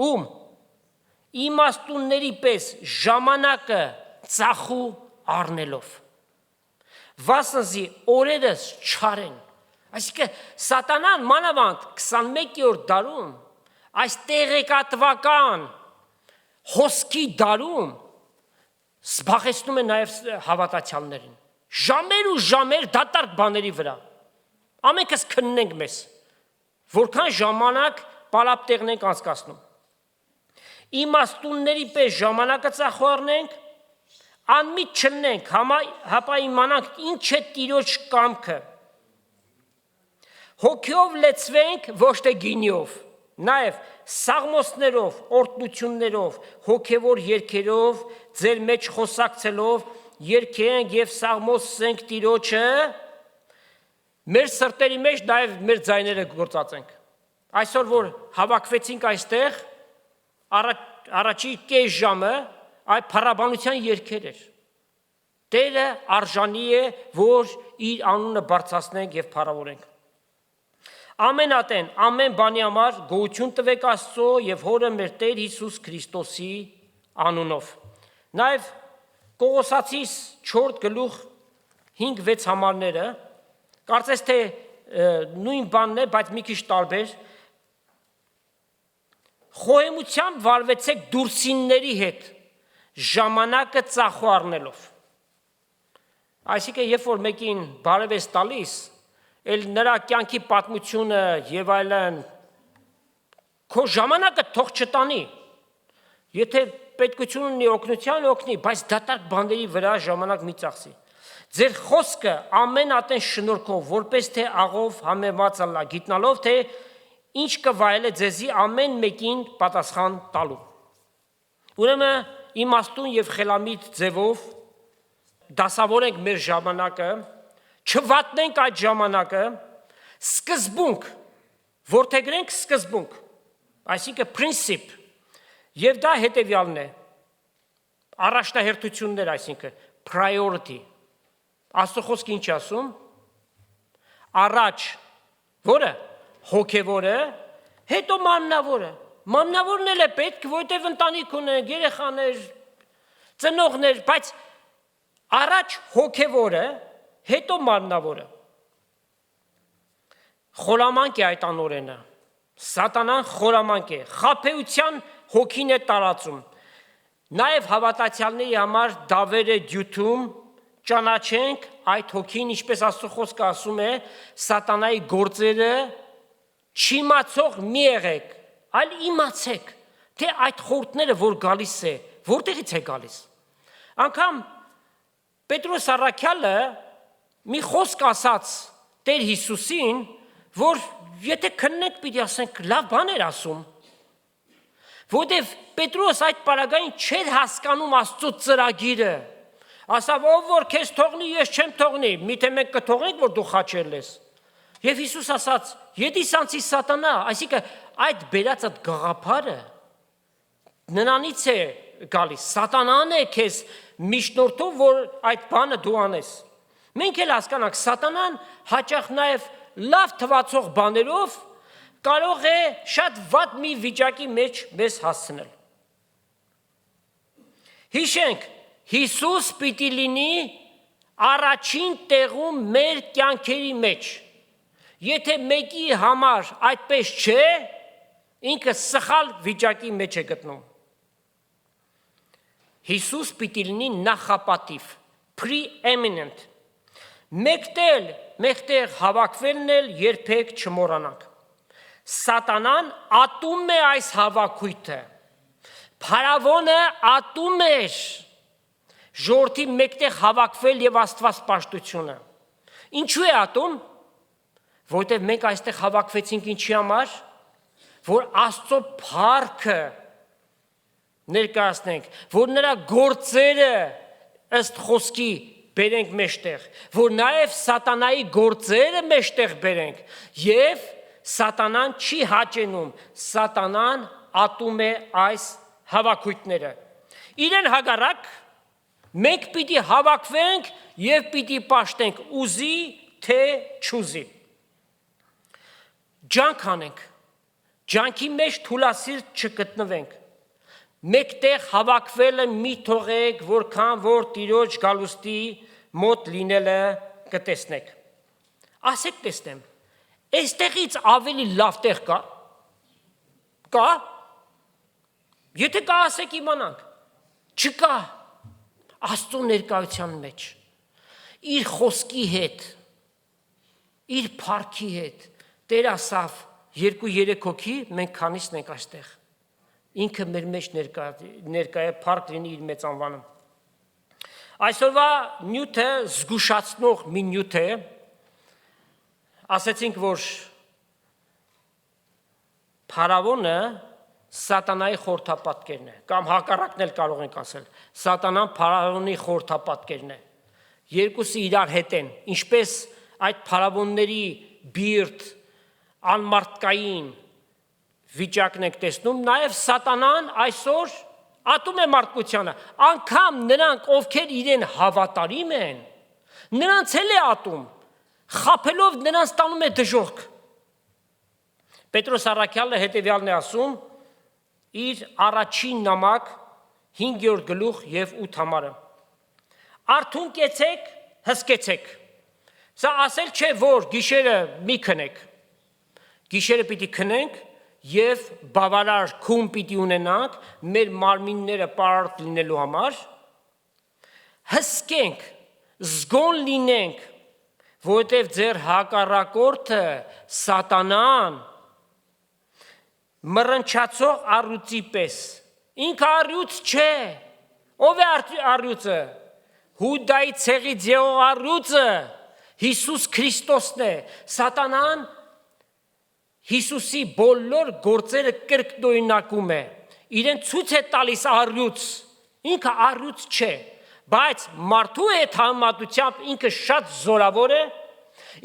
Speaker 1: ում իմաստունների պես ժամանակը ծախու առնելով։ Վասնզի օրերս չար են։ Այսինքն սատանան մանավանդ 21-րդ դարում, այս տեղեկատվական հոսքի դարում զբաղեցնում է նաև հավատացյալներին։ Ժամեր ու ժամեր դատարկ բաների վրա։ Ամենքս քննենք մեզ, որքան ժամանակ պալապտեղն ենք անցկացնում։ Իմաստունների պես ժամանակը ծախողարնենք, անմիտ չլնենք, հապա իմանանք ինչ է Տիրոջ կամքը։ Հոգիով լեցվենք, ոչ թե գինիով, նաև սաղմոսներով, օրհնություններով, հոգևոր երգերով, ձեր մեջ խոսակցելով, երգենք եւ սաղմոսենք Տիրոջը, մեր սրտերի մեջ նաև մեր ձայները գործածենք։ Այսօր որ հավաքվեցինք այստեղ, առաջի կես ժամը այդ փառաբանության երգեր էր։ Տերը արժանի է, որ իր անունը բարձրացնենք եւ փառավորենք։ Ամենատեն, ամեն բանի համար գոհություն տվեք Աստծո եւ Հորը մեր Տեր Հիսուս Քրիստոսի անունով։ Նաեւ Կողոսացիս 4:5-6 համարները, կարծես թե նույն բանն է, բայց մի քիչ տարբեր։ Խոհեմությամբ վարվեցեք դուրսինների հետ, ժամանակը ծախու առնելով։ Այսինքն, երբ որ մեկին բարև ես տալիս, էլ նրա կյանքի պատմությունը եւ այլն, քո ժամանակը թող չտանի։ Եթե պետքություն ունի օգնության օգնի, բայց դատարկ բաների վրա ժամանակ մի ծախսի։ Ձեր խոսքը ամեն ատեն շնորհքով, որպես թե աղով համեմված ալա, գիտնալով թե ինչ կվայել է ձեզի ամեն մեկին պատասխան տալու։ Ուրեմն իմաստուն եւ խելամիտ ձևով դասավորենք մեր ժամանակը, չվատնենք այդ ժամանակը, սկզբունք, որդեգրենք սկզբունք, այսինքն պրինցիպ, եւ դա հետեւյալն է, առաջնահերթություններ, այսինքն priority, Աստծո խոսքը ինչ ասում, առաջ, որը, հոգևորը, հետո մաննավորը, մաննավորն էլ է պետք, որտեւ ընտանիք ունեն, երեխաներ, ծնողներ, բայց առաջ հոգևորը, հետո մաննավորը։ Խորամանկ է այդ անօրենը, սատանան խորամանկ է, խաբեության հոգին է տարածում, նաև հավատացյալների համար դավեր է դյութում, ճանաչենք այդ հոգին, ինչպես Աստծո խոսքը ասում է, սատանայի գործերը չիմացող մի եղեք, այլ իմացեք, թե այդ խորհուրդները, որ գալիս է, որտեղից է գալիս։ Անգամ Պետրոս առաքյալը մի խոսք ասաց Տեր Հիսուսին, որ եթե քննենք պիտի ասենք լավ բան էր ասում, որտեվ Պետրոս այդ պարագային չէր հասկանում Աստծո ծրագիրը, ասավ ով որ քեզ թողնի, ես չեմ թողնի, միթե մենք կթողնենք, որ դու խաչել ես։ Եվ Հիսուս ասաց, յետիսանցի սատանա, այսինքն այդ բերածդ գաղափարը նրանից է գալիս, սատանան է քեզ միջնորդով, որ այդ բանը դու անես։ Մենք էլ հասկանանք, սատանան հաճախ նաև լավ թվացող բաներով կարող է շատ վատ մի վիճակի մեջ մեզ հասցնել։ Հիշենք, Հիսուս պիտի լինի առաջին տեղում մեր կյանքերի մեջ։ Եթե մեկի համար այդպես չէ, ինքը սխալ վիճակի մեջ է գտնում։ Հիսուս պիտի լինի նախապատիվ, preeminent։ Մեկտեղ հավաքվելն էլ երբեք չմոռանանք։ Սատանան ատում է այս հավաքույթը, փարավոնը ատում էր ժողովրդի մեկտեղ հավաքվել եւ Աստված պաշտությունը։ Ինչու է ատում, որտեղ մենք այստեղ հավաքվեցինք ինչի համար, որ Աստծո փառքը ներկայացնենք, որ նրա գործերը ըստ խոսքի բերենք մեջտեղ, որ նաև սատանայի գործերը մեջտեղ բերենք, եւ սատանան չի հաճենում, սատանան ատում է այս հավաքույթները։ Իրեն հակառակ մենք պիտի հավաքվենք եւ պիտի պաշտենք ուզի թե չուզի։ Ջանք անենք, ջանքի մեջ թուլասիրտ չգտնվենք։ Մեկտեղ հավաքվելը մի թողեք, որքան որ Տիրոջ գալուստի մոտ լինելը կտեսնեք։ Ասեք տեսնեմ, այստեղից ավելի լավ տեղ կա։ Կա։ Եթե կա, ասեք իմանանք։ Չկա։ Աստծո ներկայության մեջ, իր խոսքի հետ, իր փառքի հետ, Տեր ասավ 2-3 հոգի, մենք քանիսն ենք այստեղ, ինքը մեր մեջ ներկա է, փառք լինի իր մեծ անվանը։ Այսօրվա նյութը զգուշացնող մի նյութ է, ասեցինք, որ փարավոնը սատանայի խորհրդապատկերն է, կամ հակառակն էլ կարող ենք ասել, սատանան փարավոնի խորհրդապատկերն է, երկուսը իրար հետ են, ինչպես այդ փարավոնների բիրտ, անմարդկային վիճակն եք տեսնում, նաև սատանան այսօր ատում է մարդկությանը, անգամ նրանք, ովքեր իրեն հավատարիմ են, նրանց էլ է ատում, խաբելով նրանց տանում է դժոխք։ Պետրոս առաքյալը հետևյալն է ասում իր առաջին նամակ 5-րդ գլուխ եւ 8 համարը։ Արթուն կեցեք, հսկեցեք։ Սա ասել չէ, որ գիշերը մի քնեք։ Գիշերը պիտի քնենք եւ բավարար քուն պիտի ունենանք մեր մարմինները պարարտ լինելու համար։ Հսկենք, զգոն լինենք, որովհետեւ ձեր հակառակորդը սատանան մռնչացող առյուծի պես, ինքը առյուծ չէ, ով է առյուծը, Հուդայի ցեղից եղող առյուծը, Հիսուս Քրիստոսն է, սատանան Հիսուսի բոլոր գործերը կրկնօրինակում է, իրեն ցույց է տալիս առյուծ, ինքը առյուծ չէ, բայց մարդու հետ համեմատությամբ ինքը շատ զորավոր է,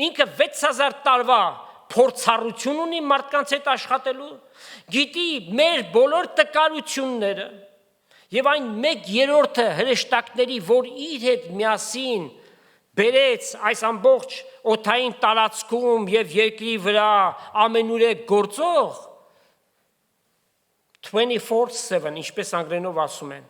Speaker 1: ինքը 6000 տարվա փորձառություն ունի մարդկանց հետ աշխատելու, գիտի մեր բոլոր տկարությունները եւ այն 1/3 հրեշտակների, որ իր հետ միասին բերեց այս ամբողջ օթային տարածքում եւ երկրի վրա ամենուրեք գործող 24/7, ինչպես անգլերենով ասում են,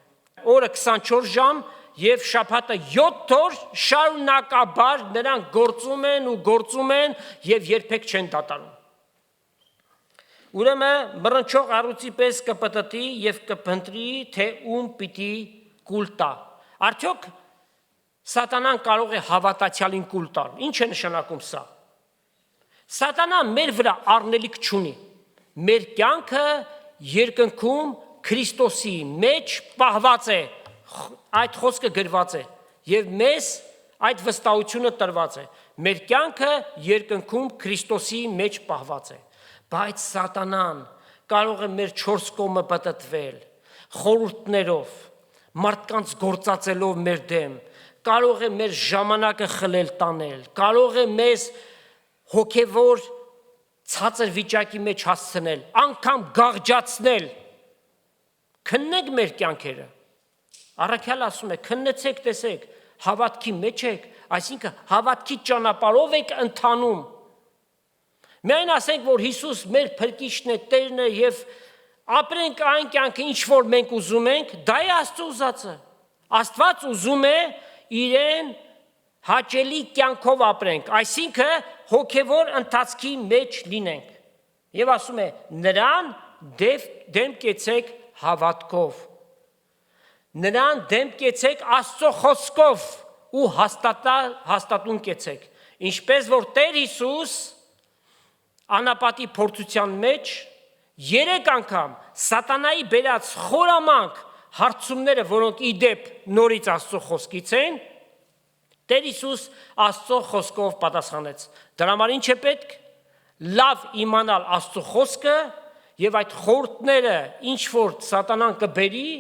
Speaker 1: օրը 24 ժամ եւ շաբաթը 7 օր շարունակաբար նրանք գործում են եւ երբեք չեն դատարում։ Ուրեմն մռնչող առյուծի պես կպտտի եւ կփնտրի, թե ում պիտի կուլ տա։ Արդյոք սատանան կարող է հավատացյալին կուլ տալ։ Ինչ է նշանակում սա։ Սատանան մեր վրա առնելիք չունի։ Մեր կյանքը երկնքում Քրիստոսի մեջ պահված է, այդ խոսքը գրված է եւ մեզ այդ վստահությունը տրված է։ Մեր կյանքը երկնքում Քրիստոսի մեջ պահված է, բայց սատանան կարող է մեր 4 կողմը պտտվել խորհուրդներով, մարդկանց գործածելով մեր դեմ, կարող է մեր ժամանակը խլել տանել, կարող է մեզ հոգևոր ցածր վիճակի մեջ հասցնել, անգամ գաղջացնել։ Քննեք մեր կյանքերը։ Առաքյալ ասում է, քննեցեք, տեսեք, հավատքի մեջ եք, այսինքն հավատքի ճանապարհով եք ընթանում։ Միայն ասենք, որ Հիսուս մեր փրկիչն է, Տերն է եւ ապրենք այն կյանքը, ինչ որ մենք ուզում ենք, դա է Աստծո ուզածը։ Աստված ուզում է իրեն հաճելի կյանքով ապրենք, այսինքն հոգևոր ընթացքի մեջ լինենք։ Եվ ասում է, նրան դեմ կեցեք հավատքով։ Նրան դեմ կեցեք Աստծո խոսքով ու հաստատուն կեցեք։ Ինչպես որ Տեր Հիսուս անապատի փորձության մեջ 3 անգամ սատանայի բերած խորամանկ հարցումները, որոնք ի դեպ նորից Աստծո խոսքից են, Տեր Հիսուս Աստծո խոսքով պատասխանեց։ Դրա համար ինչ է պետք։ Լավ իմանալ Աստծո խոսքը եւ այդ խորհուրդները, ինչ որ սատանան կբերի,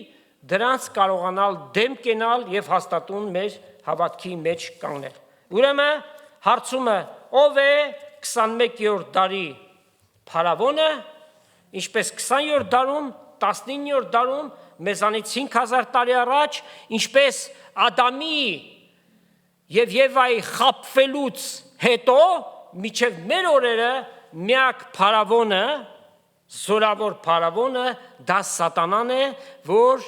Speaker 1: դրանց կարողանալ դեմ կենալ եւ հաստատուն մեր հավատքի մեջ կանգնել։ Ուրեմն հարցումը ով է 21-րդ դարի փարավոնը, ինչպես 20-րդ դարում, 19-րդ դարում, մեզանից 5000 տարի առաջ, ինչպես Ադամի եւ Եվայի խաբվելուց հետո, միջև մեր օրերը միակ փարավոնը, զորավոր փարավոնը դա սատանան է, որ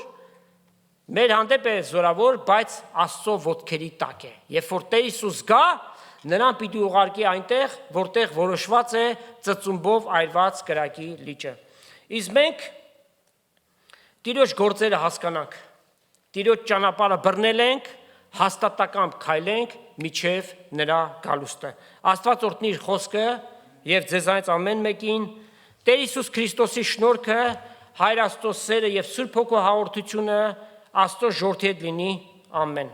Speaker 1: մեր հանդեպ է զորավոր, բայց Աստծո ոտքերի տակ է։ Երբ որ Տեր Հիսուս գա, նրան պիտի ուղարկի այնտեղ, որտեղ որոշված է ծծումբով այրված կրակի լիճը։ Իսկ մենք Տիրոջ գործերը հասկանանք, Տիրոջ ճանապարհը բռնել ենք, հաստատակամբ քայլենք միջև նրա գալուստը։ Աստված օրհնի իր խոսքը եւ ձեզանից ամեն մեկին Տեր Հիսուս Քրիստոսի շնորհքը, Հայր Աստծո սերը եւ Սուրբ Հոգու հաղորդությունը Աստծո ժողովրդի հետ լինի։ Ամեն։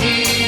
Speaker 2: Key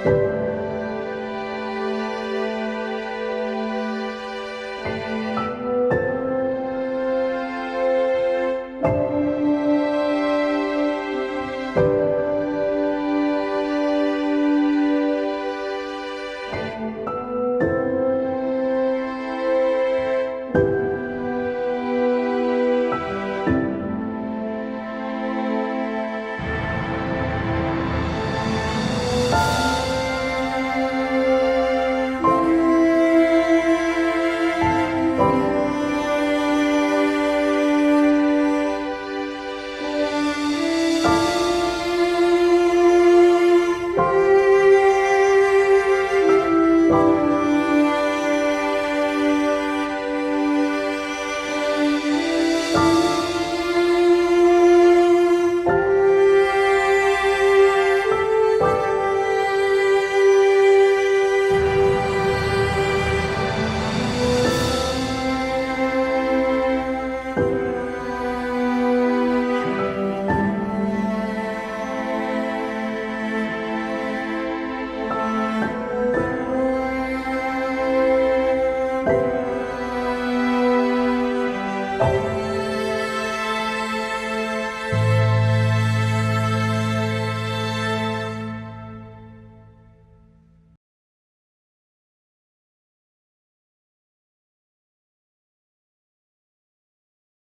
Speaker 1: Շնորհակալ եմ։